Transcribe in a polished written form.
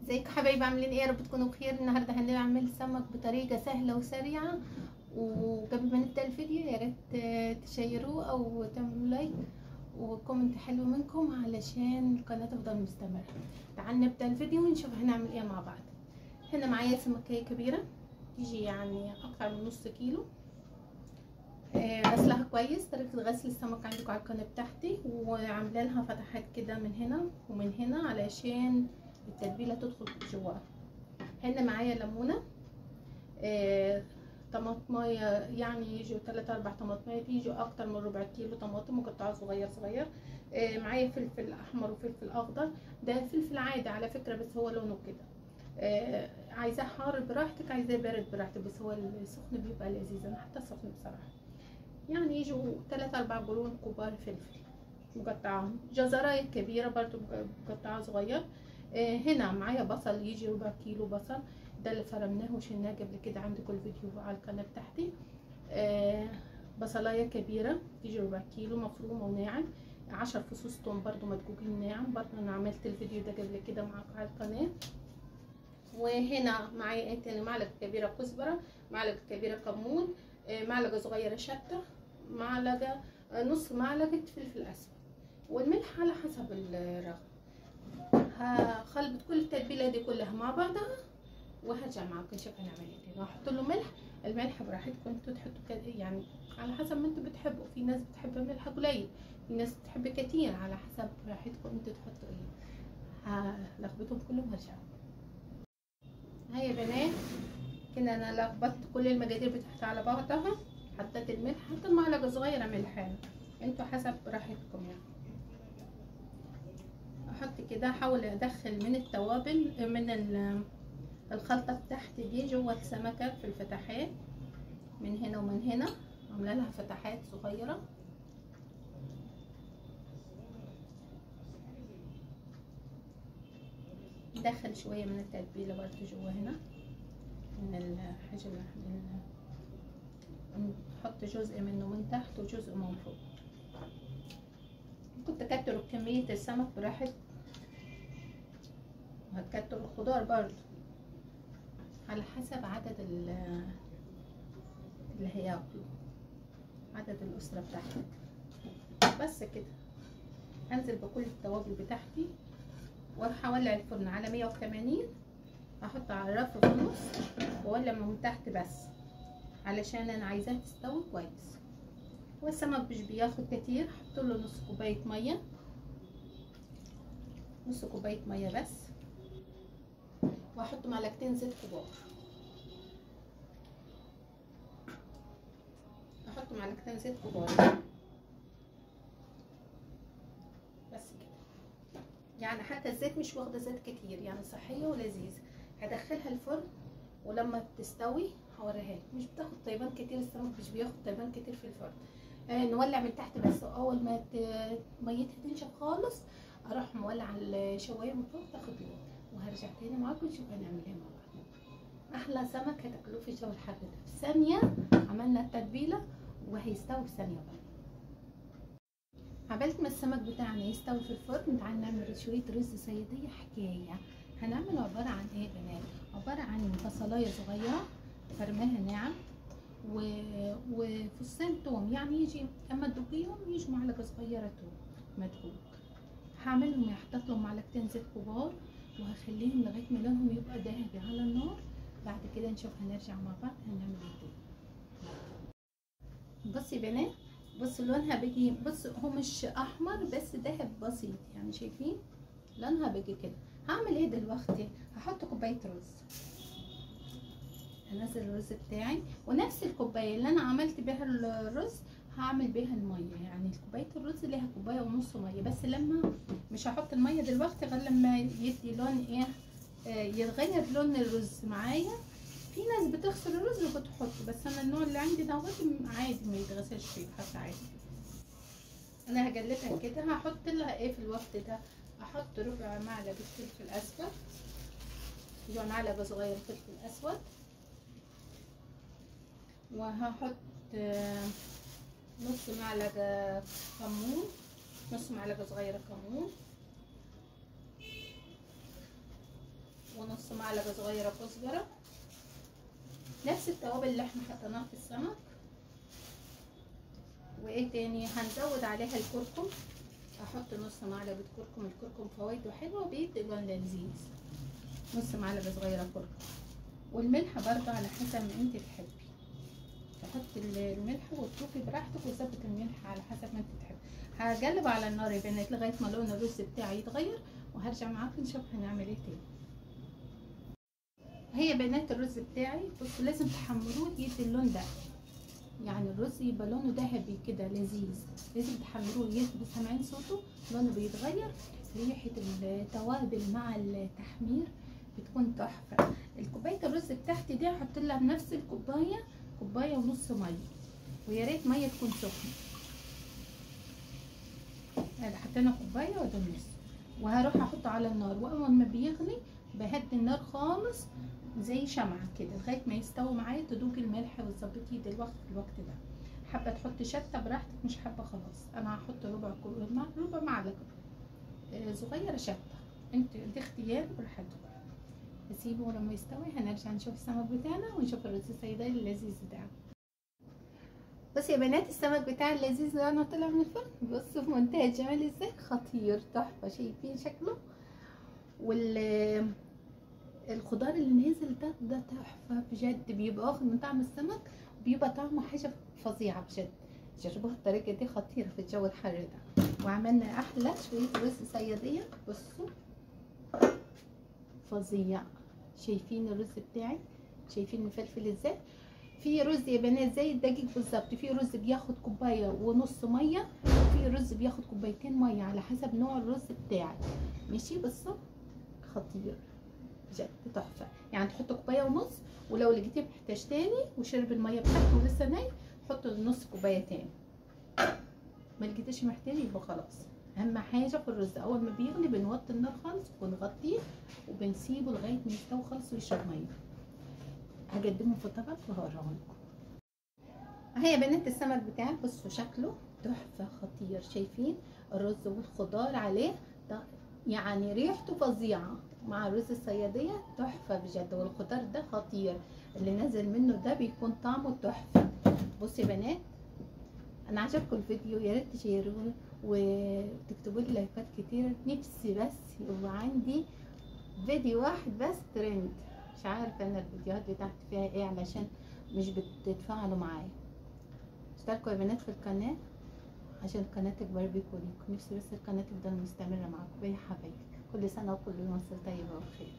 ازيكم حبايبي، عاملين ايه؟ يا رب تكونوا بخير. النهارده هنعمل سمك بطريقه سهله وسريعه. وقبل ما نبدا الفيديو يا ريت تشيروه او تعملوا لايك وكومنت حلو منكم علشان القناه تفضل مستمره. تعالوا نبدا الفيديو ونشوف هنعمل ايه مع بعض. هنا معايا سمكيه كبيره تيجي يعني اكتر من نص كيلو. غسلها كويس. طريقه غسل السمك عندكم على القناه بتاعتي، وعامله لها فتحات كده من هنا ومن هنا علشان التتبيله تدخل جواها. هنا معايا ليمونه، طماطمايه يعني يجوا 3-4 طماطمايه، يجوا اكتر من ربع كيلو طماطم مقطعه صغير صغير. معايا فلفل احمر وفلفل اخضر، ده فلفل عادي على فكره بس هو لونه كده. عايزاه حار براحتك، عايزاه بارد براحتك، بس هو السخن بيبقى لذيذ. انا حتى السخن بصراحه يعني يجوا 3-4 قرون كبار فلفل مقطعاهم. جزرايه كبيره برضو مقطعه صغير. هنا معايا بصل يجي ربع كيلو بصل، ده اللي فرمناه وشلناه قبل كده عندكم الفيديو على القناه بتاعتي. بصلايه كبيره تيجي ربع كيلو مفرومه وناعم. 10 فصوص توم برضو مدقوقين ناعم، برضو انا عملت الفيديو ده قبل كده معاكم على القناه. وهنا معايا ايه تاني؟ معلقه كبيره كزبره، معلقه كبيره كمون، معلقه صغيره شطه، معلقه نص معلقه فلفل اسود، والملح على حسب الرغبه. هخلط كل التتبيله دي كلها مع بعضها وهرجع معاكم نشوف هنعمل ايه تاني. هحط له ملح. الملح براحتكم انتوا تحطوا كده يعني على حسب ما انتوا بتحبوا. في ناس بتحب ملح قليل، في ناس بتحب كتير، على حسب براحتكم انتوا تحطوا ايه. هلخبطهم كلهم وهرجع. هاي يا بنات كده انا لخبطت كل المقادير بتاعتها على بعضها. حطيت الملح، حطيت معلقه صغيره ملح يعني، انتوا حسب براحتكم يعني. احط كده، احاول ادخل من التوابل من الخلطه بتاعتي دي جوه السمكه في الفتحات من هنا ومن هنا، عامله لها فتحات صغيره. ندخل شويه من التتبيله برضو جوه هنا من الحاجه اللي نحط جزء منه من تحت وجزء من فوق. ممكن تكتروا كميه السمك براحتكم، وهتكتروا الخضار برضو على حسب عدد اللي هياكلوا، عدد الأسرة بتاعتك. بس كده هنزل بكل التوابل بتاعتي واروح اولع الفرن على 180. هحط على الرف في النص واولع من تحت بس علشان انا عايزاها تستوي كويس. والسمك مش بياخد كتير، هحط له نص كوبايه ميه، نص كوبايه ميه بس، واحط معلقتين زيت كبار. احط معلقتين زيت كبار بس كده يعني، حتى الزيت مش واخده زيت كتير يعني، صحيه ولذيذه. هدخلها الفرن ولما تستوي هوريها لك. مش بتاخد طيبان كتير، السمك مش بياخد طيبان كتير في الفرن. نولع من تحت بس، اول ما ميتها تنشف خالص اروح مولع الشوايه من فوق تاخد لون، وهرجع تاني معاكم نشوف هنعمل ايه مع بعض. احلى سمك هتاكلوه في الجو الحر ده، في ثانيه عملنا التتبيله وهيستوي في ثانيه برضه. عبالة ما السمك بتاعنا يستوي في الفرن تعالى نعمل شويه رز صياديه حكايه. هنعمل عباره عن ايه بنات؟ عباره عن بصلايه صغيره فرماها ناعم وفصين توم، يعني يجي اما تدوقيهم يجوا معلقه صغيره توم مدقوق. هعملهم احط لهم معلقتين زيت كبار وهخليهم لغايه ما لونهم يبقى ذهبي على النار. بعد كده نشوف هنرجع مع بعض هنعمل ايه. بصي بنات، بصوا لونها بيجي، بص هو مش احمر بس ذهب بسيط يعني، شايفين لونها بيجي كده. هعمل ايه دلوقتي؟ هحط كوبايه رز، هنزل الرز بتاعي ونفس الكوبايه اللي انا عملت بيها الرز هعمل بيها الميه. يعني كوبايه الرز ليها كوبايه ونص ميه بس، لما مش هحط الميه دلوقتي غير لما يدي لون ايه، يتغير لون الرز معايا. في ناس بتغسل الرز وبتحطه، بس انا النوع اللي عندي دوت عادي ما يتغسلش فيه حتى عادي. انا هجلبها كده. هحط لها ايه في الوقت ده؟ احط ربع معلقه فلفل اسود، ربع معلقه صغيره فلفل اسود، وهحط نص معلقه كمون، نص معلقه صغيره كمون، ونص معلقه صغيره كزبره، نفس التوابل اللي احنا حطيناها في السمك. وايه تاني؟ هنزود عليها الكركم، احط نص معلقه كركم. الكركم فوائده حلوه، بيدي لون لذيذ. نص معلقه صغيره كركم. والملح برضو على حسب ما انت تحبي، تحطي الملح وتشوفي براحتك وظبط الملح على حسب ما انت تحبي. هقلب على النار يا بنات لغايه ما لون الرز بتاعي يتغير، وهرجع معاكم نشوف هنعمل ايه تاني. هي بنات الرز بتاعي بصوا لازم تحمروه يدي اللون ده، يعني الرز يبقى لونه ذهبي كده لذيذ، لازم تحمروه يبقى سامعين صوته لونه بيتغير. ريحه التوابل مع التحمير بتكون تحفه. الكوبايه الرز بتاعتي دي هحط لها بنفس الكوبايه كوبايه ونص ميه، ويا ريت ميه تكون سخنه. ادي حطينا كوبايه وده النص، وهروح احطه على النار، واول ما بيغلي بهدي النار خالص زي شمعة كده لغايه ما يستوي معايا، تدوقي الملح وتظبطيه دلوقتي في الوقت ده. حابه تحطي شطه براحتك، مش حابه خلاص. انا هحط ربع معلقه صغيره شطه، انت دي اختيار براحتك. اسيبه لما يستوي، هنرجع نشوف السمك بتاعنا ونشوف الرز الصيدلي اللذيذ ده. بس يا بنات السمك بتاعي اللذيذ ده انا طلع من الفرن، بصوا في منتهى الجمال ازاي، خطير تحفه. شايفين شكله؟ الخضار اللي نازل ده تحفه بجد، بيبقى واخد من طعم السمك، بيبقى طعمه حاجه فظيعه بجد. جربوها الطريقه دي خطيره في الجو الحر ده. وعملنا احلى شويه رز صياديه، بصوا فظيع. شايفين الرز بتاعي؟ شايفين المفلفل ازاي؟ في رز يا بنات زي الدقيق بالظبط، في رز بياخد كوبايه ونص ميه، وفي رز بياخد كوبايتين ميه على حسب نوع الرز بتاعك. ماشي؟ بصوا خطير بجد تحفه. يعني تحط كوبايه ونص، ولو لقيتيه محتاج تاني وشرب الميه بتاعته ولسه ناي حط نص كوبايه تاني. ما لقيتيش محتاج يبقى خلاص. اهم حاجه في الرز اول ما بيغلي بنوطي النار خالص ونغطيه وبنسيبه لغايه ما يستوي خالص ويشرب ميه. هقدمه في طبق وهوريه لكم. اهي يا بنات السمك بتاعك، بصوا شكله تحفه خطير. شايفين الرز والخضار عليه يعني ريحته فظيعه مع الرز الصياديه تحفه بجد. والخضار ده خطير اللي نازل منه ده بيكون طعمه تحفه. بصوا يا بنات انا عجبكم الفيديو، يا ريت تشيروه وتكتبوا لي لايكات كتير. نفسي بس يبقى عندي فيديو واحد بس ترند. مش عارفه انا الفيديوهات بتاعتي فيها ايه علشان مش بتتفاعلوا معايا. اشتركوا يا بنات في القناه عشان القناه تكبر بيكم وليكم. نفسي بس القناه تفضل مستمره معاكم يا حبايبي. كل سنه وكل يوم وانتم طيبه وبخير.